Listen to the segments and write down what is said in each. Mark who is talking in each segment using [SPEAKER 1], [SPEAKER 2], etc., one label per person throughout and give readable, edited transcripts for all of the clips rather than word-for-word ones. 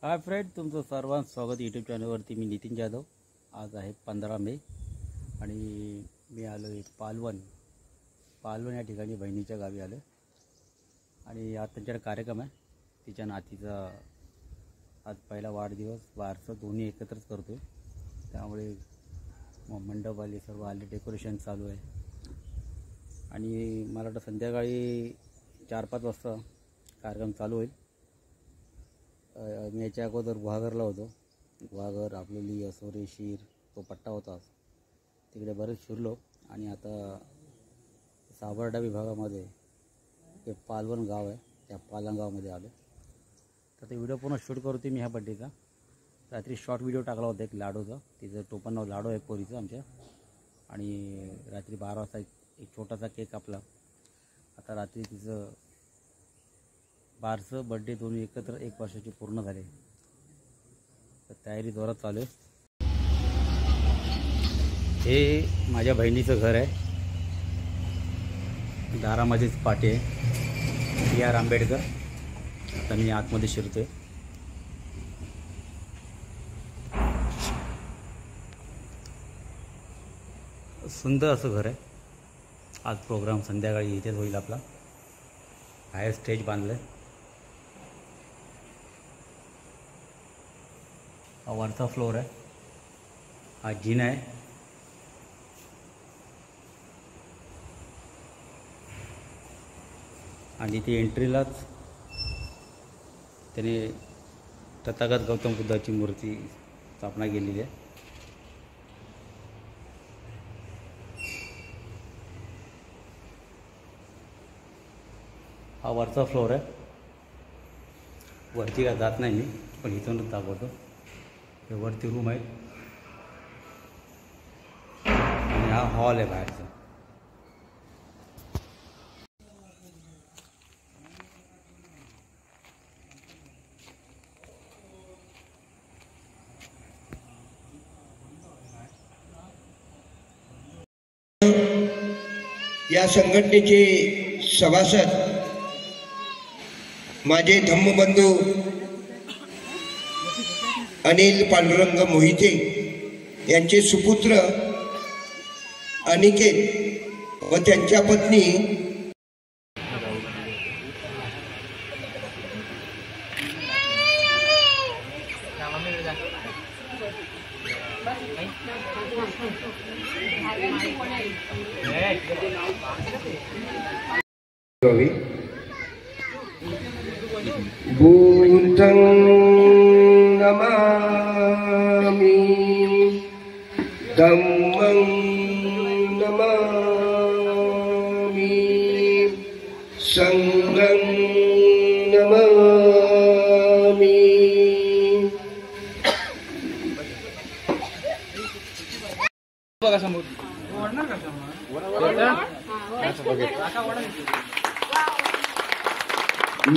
[SPEAKER 1] Hi friend, तुमचं सर्वांचं स्वागत यूट्यूब चॅनलवरती। मी नितीन जाधव। आज आहे 15 मे आणि मी आलो आहे पालवण या ठिकाणी बहिणीच्या गावी आलो आणि आज त्यांच्याकडे कार्यक्रम आहे। तिच्या नातीचा आज पहिला वाढदिवस बारसं दोन्ही एकत्रच करतोय, त्यामुळे मंडप आले, सर्व आले, डेकोरेशन चालू आहे आणि मला वाटतं संध्याकाळी 4-5 वाजता कार्यक्रम चालू होईल। मी याच्या अगोदर गुहागरला होतो। गुहागर, आपलेली, असोरे, शीर तो पट्टा होता, तिकडे बरेच फिरलो आणि आता सावर्डा विभागामध्ये एक पालवण गाव आहे, त्या पालवण गावामध्ये आलो। तर ते व्हिडिओ पूर्ण शूट करते मी ह्या बड्डेचा। रात्री शॉर्ट व्हिडिओ टाकला होता एक लाडूचा, तिचं टोपण नाव लाडू आहे पोरीचं आमच्या, आणि रात्री 12 वाजता एक छोटासा केक कापला। आता रात्री तिचं बारसं बड्डे दोन्ही एकत्र 1 वर्षाची पूर्ण झाले, तर तयारी जोरात चालू आहे। हे माझ्या बहिणीचं घर आहे, दारामध्येच पाटी आहे, बी आर आंबेडकर। आता मी आतमध्ये शिरतोय। सुंदर असं घर आहे। आज प्रोग्राम संध्याकाळी इथेच होईल आपला। बाहेर स्टेज बांधलं आहे। हा वरचा फ्लोर आहे, हा जिना आहे आणि ती एंट्रीलाच त्याने तथागत गौतम बुद्धाची मूर्ती स्थापना केलेली आहे। हा वरचा फ्लोर आहे, वरती काय जात नाही मी, पण इथूनच दाखवतो। हे वरती रूम आहे आणि हा हॉल आहे बाहेरचा।
[SPEAKER 2] या संघटनेचे सभासद माझे धम्मबंधू अनिल पांडुरंग मोहिते यांचे सुपुत्र अनिकेत व त्यांच्या पत्नी बुद्धं नमामि धम्मं नमामि संघं नमामि।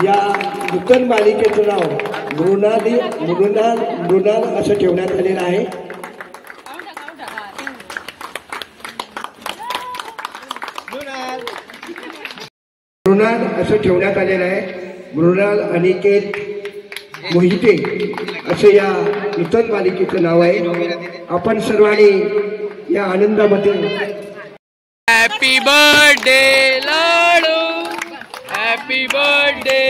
[SPEAKER 2] या नूतन मालिकेचं नाव मृणाल असं ठेवण्यात आलेलं आहे। मृणाल असं ठेवण्यात आलेलं आहे। मृणाल अनिकेत मोहिते असं या नूतन मालिकेचं नाव आहे। आपण सर्वांनी या आनंदामध्ये
[SPEAKER 3] हॅपी बर्थडे लाडू, हॅपी बर्थडे